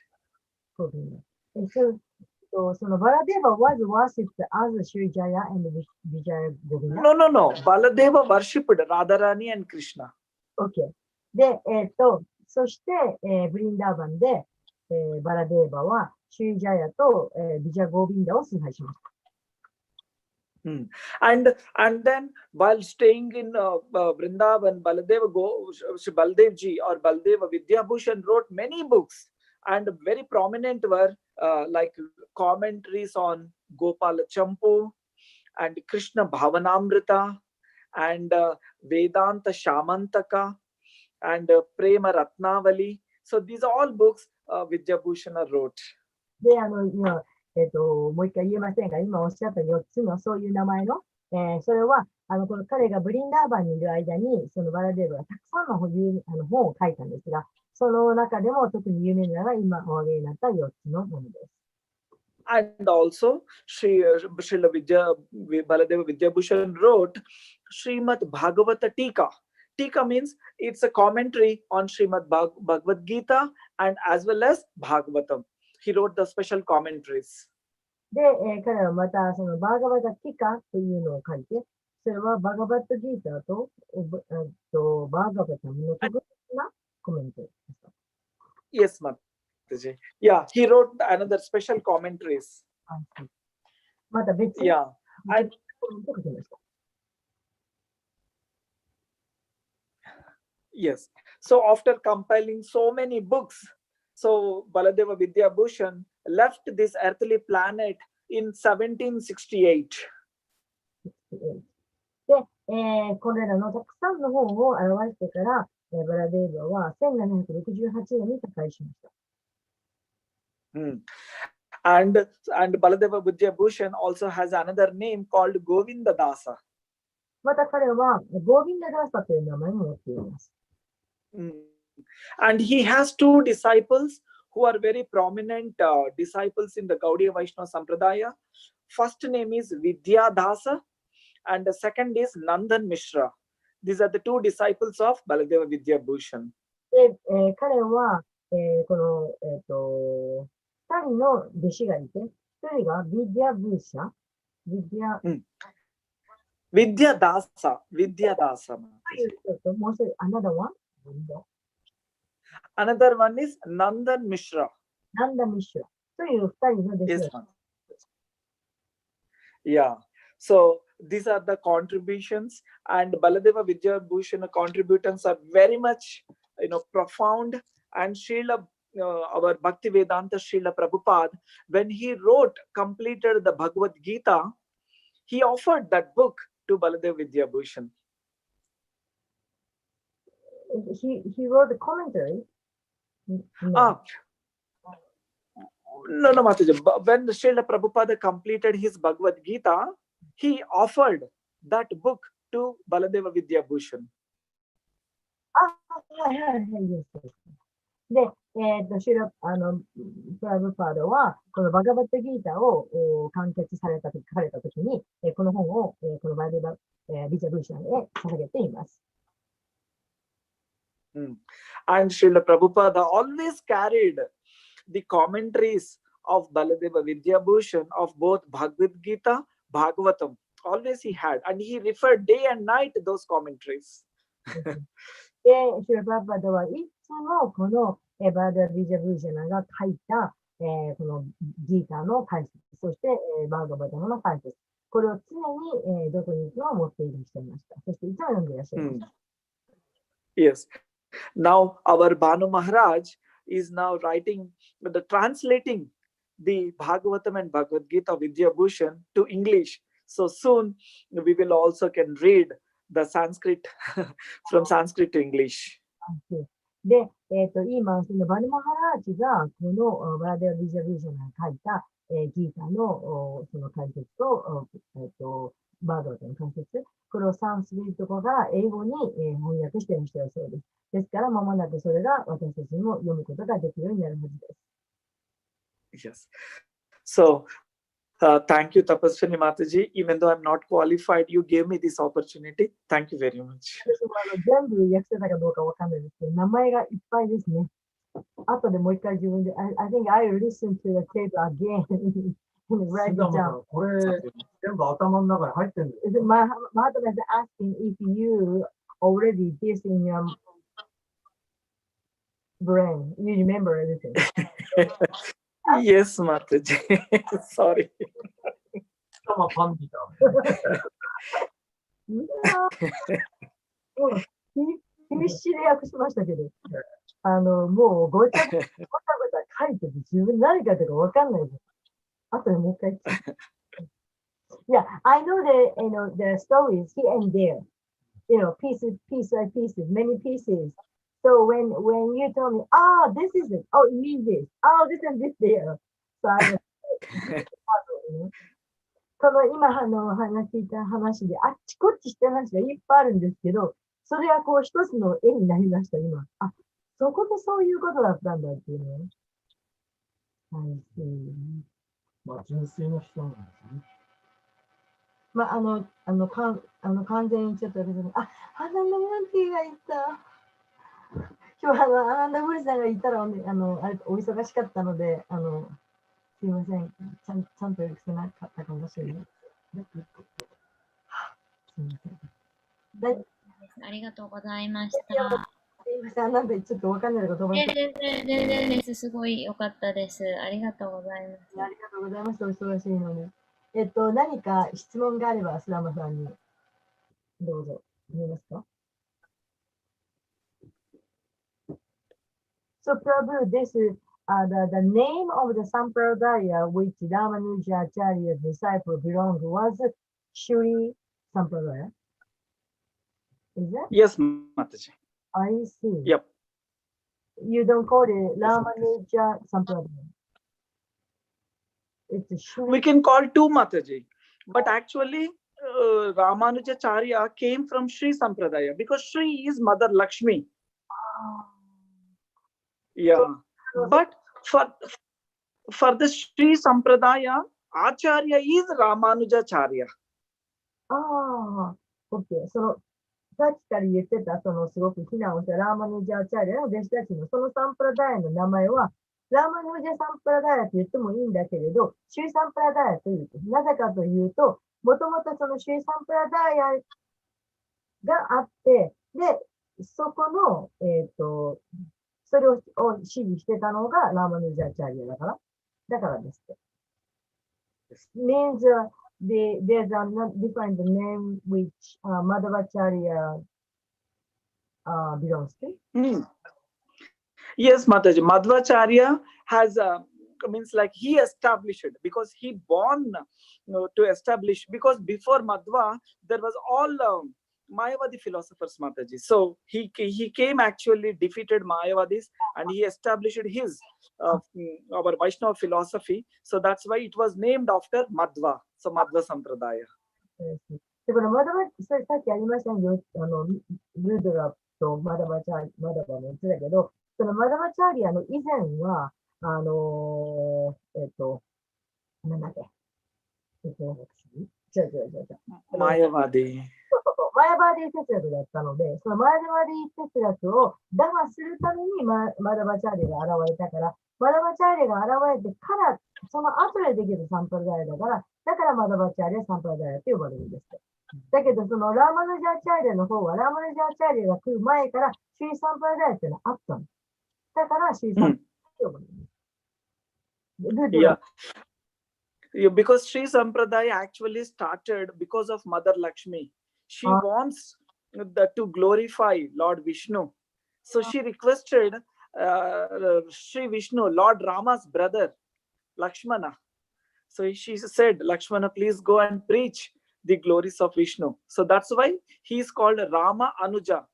S1: Govinda. So Baladeva was worshipped as Sri Jaya and Vijaya Govinda.
S2: No. Baladeva worshipped Radharani and Krishna.
S1: Okay. で、そして、ブリンダーバンで、バラデーバはシュリジャヤと、ビジャゴービンダを崇拝しました。
S2: And then while staying in Vrindavan, Baldevji or Baldeva Vidyabhushan wrote many books, and very prominent were like commentaries on Gopala Champu and Krishna Bhavanamrita and Vedanta Shamantaka and Prema Ratnavali. So these are all books Vidyabhushana wrote.
S1: で、今、もう一回言えませんが、今おっしゃった4つのそういう名前の、それは、この彼がブリンダーバンにいる間に、そのバラデーブがたくさんの本を書いたんですが、その中でも特に有名なのが今お挙げになった4つのものです。
S2: And also, Srila Baladeva Vidyabhushan wrote Srimad Bhagavatam Tika. Tika means it's a commentary on Srimad Bhagavad Gita and as well as Bhagavatam. He wrote the special commentaries.
S1: で、彼はまたそのバーガバタティカというのを書いて、それはバガバタギータとバーガバタムの特別なコメントでした。
S2: Yes, Mataji. Yeah, he wrote another special commentaries.
S1: また別に
S2: Yeah. And
S1: コメントを書きました。
S2: Yes. So after compiling so many books, so Baladeva Vidyabhushan left this earthly planet in 1768.
S1: で、これらのたくさんの本を表してから、バラデーバは1768年に他界しました。
S2: And Baladeva Vidyabhushan also has another name called Govinda Dasa.
S1: また彼はゴービンダダーサという名前も持っています。
S2: And he has two disciples who are very prominent disciples in the Gaudiya Vaishnava Sampradaya. First name is Vidya Dasa and the second is Nandan Mishra. These are the two disciples of Baladeva Vidyabhushan.
S1: で、彼は、この、2人の弟子がいて、1人がビディア・ブーシャ、ビディア、
S2: Vidyadasa.
S1: もう一人、another one?
S2: Another one is Nandan Mishra.
S1: ナンダ・ミッシュラという2人の弟子
S2: Yes,
S1: が
S2: yeah. So these are the contributions, and Baladeva Vidyabhushan contributions are very much, profound. And Srila, our Bhaktivedanta Srila Prabhupada, when he completed the Bhagavad Gita, he offered that book to Baladeva Vidyabhushan.
S1: He wrote a commentary.
S2: No, Mataji. When Srila Prabhupada completed his Bhagavad Gita, he offered that book to Baladeva Vidyabhushan.
S1: で、シュラプラブパードは、このバガバットギータを完結されたとき、書かれたときに、この本を、このバイデバ、ビジャブーシャンへ捧げています。
S2: And Srila Prabhupada always carried the commentaries of Baladeva Vidyabhushan of both Bhagavad Gita, Bhagavatam. Always he had, and he referred day and night to those commentaries.
S1: で、シュラプラブパードはいつもこのバーダー・ビジャブーシャナが書いた、このギータの解説、そして、バーガバダの解説、これを常に、どこに行くのを持っていらっしゃいました。そしていつも読んでいらっしゃいました。
S2: Yes. Now our Bhanu Maharaj is now translating the Bhagavatam and Bhagavad Gita Vidyabhushan to English. So soon we will also can read the Sanskrit from Sanskrit to English.
S1: で、今、そのバヌマハラーチが、このバラデア・ビジャブーシャンが書いた、ギータのその解説と、バードの解説、これをサンスクリット語から英語に、翻訳していらっしゃるそうです。ですから、まもなくそれが私たちにも読むことができるようになるはずです。
S2: Yes. So, thank you, Tapaswini Mataji. Even though I'm not qualified, you gave me this opportunity. Thank you very much.
S1: 私も全部訳せたかどうかわかんないですけど、名前がいっぱいですね。後でもう一回自分で、I think I listened to the tape again and write it down.
S3: これ、全部頭の中に入ってるんです。
S1: My husband is asking if you already this in your brain. You remember everything.
S2: Yes, Mataji. Sorry.
S3: 頭パンみた
S1: 必死で訳しましたけど、もうごちゃごちゃ書いてて自分何書いてるかわかんないです。後でもう一回。Yeah, I know the stories here and there. Piece by pieces, many pieces. So when you tell me, oh, this is it. Oh, it means this. Oh, this and this there. So I was この今話聞いた話で、あっちこっちした話がいっぱいあるんですけど、それはこう一つの絵になりました、今。あ、そこでそういうことだったんだっていうね。はい。
S3: まあ、純粋な人なんですね。
S1: まあ、完全にちょっとあれですね。あ、花のムンティがいた。今日アナンダブリさんがいたら、あれお忙しかったので、すいません。ちゃんと訳せなかったかもしれない。すいません。
S4: ありがとうございました。
S1: すいません。なんでちょっとわかんないこと思いました。
S4: 全然です。すごい良かったです。ありがとうございます。
S1: ありがとうございました。お忙しいのに。何か質問があれば、スラマさんにどうぞ。見えますか？ So, Prabhu, this is the name of the Sampradaya which Ramanuja Acharya's disciple belonged was Shri Sampradaya. Is that?
S2: Yes, Mataji.
S1: I see.
S2: Yep.
S1: You don't call it Ramanuja Sampradaya. It's Shri.
S2: We can call two Mataji, but actually Ramanujacharya came from Sri Sampradaya because Sri is Mother Lakshmi. Yeah, but for the Sri Sampradaya, Acharya is Ramanujacharya.
S1: Okay. So, さっきから言ってた、そのすごく非難をしたラーマヌジャーチャーリアの弟子たちのそのサンプラダイアの名前は、ラーマヌジャサンプラダイアと言ってもいいんだけれど、シュイサンプラダイアという。なぜかというと、もともとそのシュイサンプラダイアがあって、で、そこの、それを支持してたのがラーマヌジャーチャーリアだから。だからですって。means there's a different name which Madhvacharya belongs to.
S2: Yes, Mataji. Madhvacharya has means like he established it because he born to establish, because before Madhva there was all Mayavadi philosophers, Mataji. So he came actually defeated Mayavadis and he established his our Vaishnava philosophy. So that's why it was named after Madhva. So Madhva Sampradaya.
S1: で、このマダバ、それさっきありましたよ、ルードラとマダバも言ってたけど、そのマダバチャーリアの以前は、なんだっけ、違う。
S2: マヤバディ。
S1: マヤバディ哲学だったので、そのマヤバディ哲学を打破するためにマダバチャーリアが現れたから、マダバチャーリアが現れてから、その後でできるサンプルダイヤだから、だからマダバチャーリア、サンプルダイヤって呼ばれるんです。だけど、そのラーマヌジャーチャーリアの方は、ラーマヌジャーチャーリアが来る前から、シュイサンプルダイヤっていうのはあったの。だから、シュイサンプルダイヤって呼ばれる。
S2: Yeah, because Sri Sampradaya actually started because of Mother Lakshmi. She wants to glorify Lord Vishnu. So she requested Sri Vishnu, Lord Rama's brother, Lakshmana. So she said, Lakshmana, please go and preach the glories of Vishnu. So that's why he is called Rama Anuja.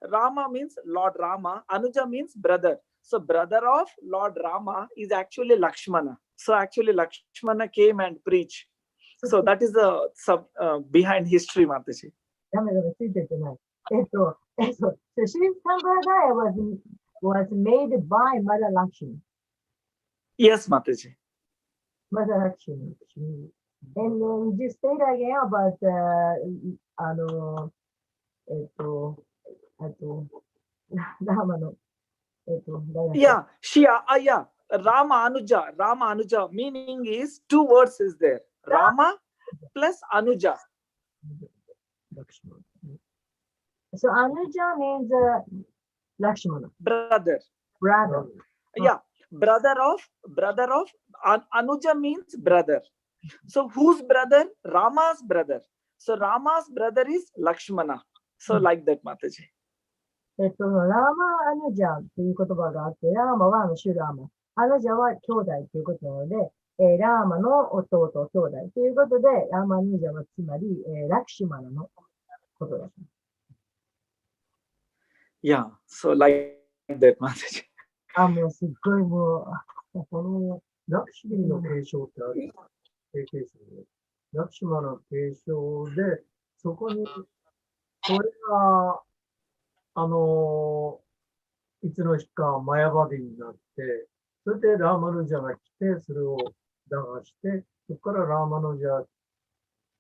S2: Rama means Lord Rama. Anuja means brother. So brother of Lord Rama is actually Lakshmana. So actually Lakshmana came and preached. So that is the behind history, Mataji.
S1: So Sri Sampradaya was made by Mother Lakshmi.
S2: Yes, Mataji.
S1: Mother Lakshmi. And then just say it again about
S2: yeah, yeah. Rama Anuja meaning is two words is there. Rama plus Anuja.
S1: So Anuja means Lakshmana.
S2: Brother. Yeah, brother of Anuja means brother. So whose brother? Rama's brother. So Rama's brother is Lakshmana. So like that, Mataji.
S1: ラーマ・アヌジャという言葉があって、ラーマはシュラーマ。アヌジャは兄弟ということなので、ラーマの弟、兄弟ということで、ラーマ・アヌジャはつまり、ラクシマナのことです。
S2: Yeah, so like that, Mataji.
S1: もうすっごいもう、
S3: このラクシミの継承ってある経験者で、ラクシマの継承で、そこに、これが、いつの日かマヤバディになって、それでラーマヌジャが来て、それを打破して、そこからラーマヌジャ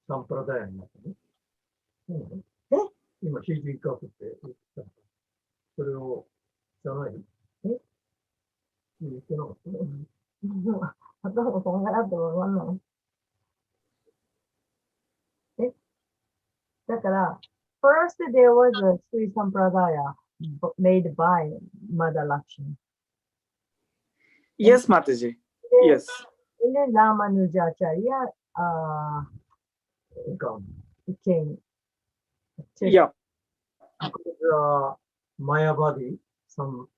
S3: サンプラダヤになったね。今、CG カフって言った。それを、じゃない言ってなかった。
S1: 頭がこんがらってわかんない。だから、first there was a Sri Sampradaya made by Mother Lakshmi.
S2: Yes, Mataji. Yes.
S1: And then Ramanujacharya came.
S2: Yeah.
S3: Mayavadi, some.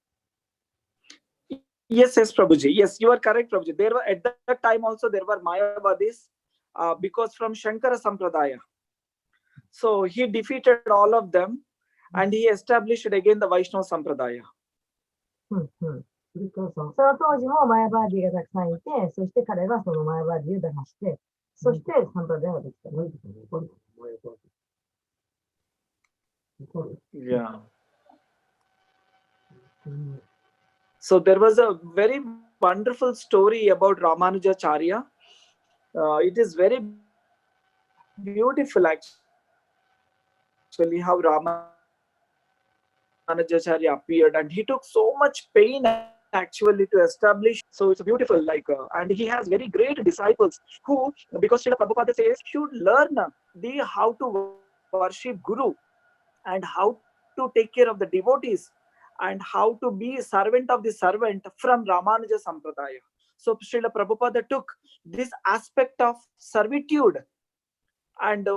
S2: Yes, Prabhuji. Yes, you are correct, Prabhuji. There were at that time also there were Mayavadis because from Shankara Sampradaya. So he defeated all of them and he established again the Vaishnava Sampradaya.
S1: その当時もマヤバーディがたくさんいて、そして彼がそのマヤバーディを打破して、そしてサンプラダイができた。
S2: Yeah. So there was a very wonderful story about Ramanujacharya. It is very beautiful actually how Ramanujacharya appeared, and he took so much pain actually to establish. So it's beautiful, like, and he has very great disciples who, because Srila Prabhupada says, should learn how to worship Guru and how to take care of the devotees and how to be a servant of the servant from Ramanuja Sampradaya. So Srila Prabhupada took this aspect of servitude and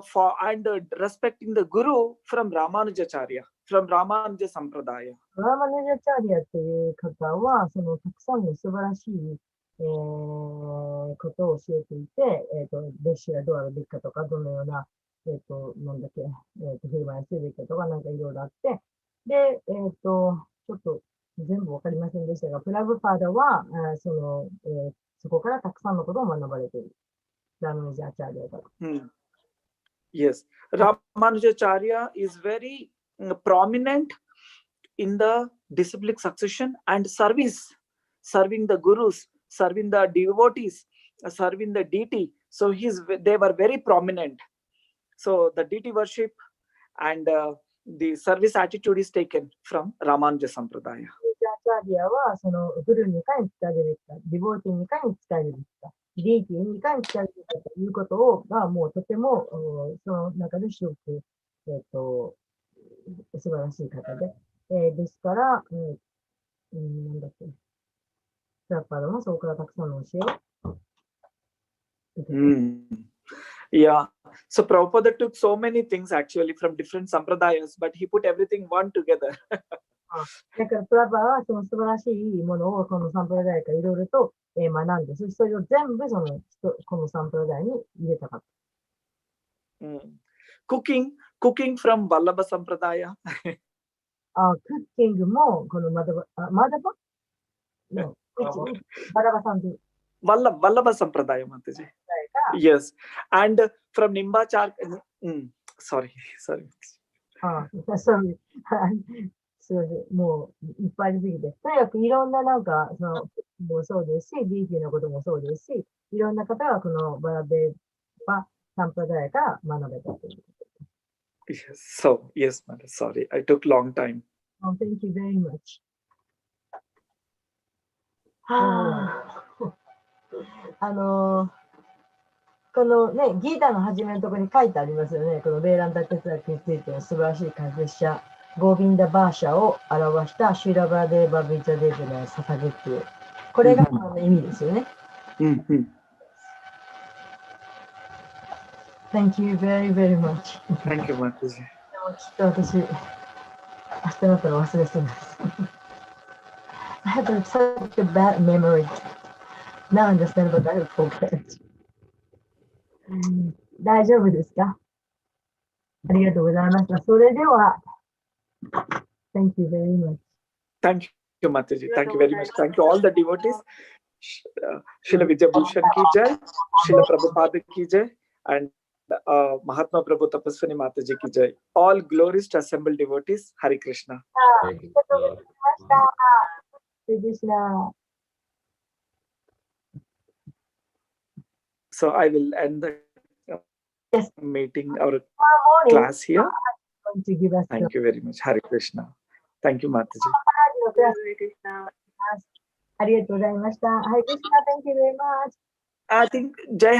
S2: respecting the Guru from Ramanujacharya, from Ramanuja Sampradaya.
S1: ラーマヌジャチャーリアという方は、そのたくさんの素晴らしい、ことを教えていて、弟子がどうあるべきかとか、どのような、なんだっけ、振る舞いするべきかとか、なんかいろいろあって、で、ちょっと全部わかりませんでしたが、プラブパーダは、そこからたくさんのことを学ばれている。ラーマヌジャチャーリアから。
S2: Yes, Ramanujacharya is very prominent in the disciplic succession and service, serving the gurus, serving the devotees, serving the deity. So they were very prominent. So the deity worship and the service attitude is taken from Ramanuja Sampradaya.
S1: チャーリアは、そのグルにいかに使えるべきか、ディボーティにいかに使えるべきか、ディーティにいかに使えるべきかということを、もうとても、その中ですごく、素晴らしい方で、ですから、なんだっけ、プラッパードもそこからたくさんの教えを受けて。
S2: Yeah, so Prabhupada took so many things actually from different sampradayas, but he put everything one together.
S1: だからプラッパーはその素晴らしいものをこのサンプラダイからいろいろと学んで、それを全部このサンプラダイに入れたかった。
S2: Cooking from Vallabha Sampradaya.
S1: クッキングもこのマダバのバラバさんで。
S2: Vallabha Sampradaya, Mataji. Yes, and from Nimbachar. Sorry.
S1: もういっぱいありすぎて。とにかくいろんななんか、もそうですし、DT のこともそうですし、いろんな方がこのバラベバサンプラダイから学べたという。
S2: Yes, Mother, sorry, I took long time.
S1: Oh, thank you very much. このね、ギータの初めのところに書いてありますよね。このベーランタ哲学についての素晴らしい解説者、ゴービンダ・バーシャを表したシュラバデーバ・ビチャデーブの捧げっていう。これが意味ですよね。Thank you very, very much.
S2: Thank you, Mataji.
S1: きっと私、明日だったら忘れそうです。I have such a bad memory. Now I understand, but I forget. 大丈夫ですか？ありがとうございました。それでは、Thank you very much.
S2: Thank you, Mataji. Thank you very much. Thank you all the devotees. Srila Vidya Bhushan ki jai, Srila Prabhupada ki jai, and Mahatma Prabhu Tapaswani Mataji ki jai. All glories to assembled devotees. Hare Krishna. So I will end the meeting, our class here. Thank you very much. Hare Krishna. Thank you, Mataji.
S4: Hare Krishna.
S1: ありがとうございました。Hare Krishna. Thank you very much.
S2: I think Jai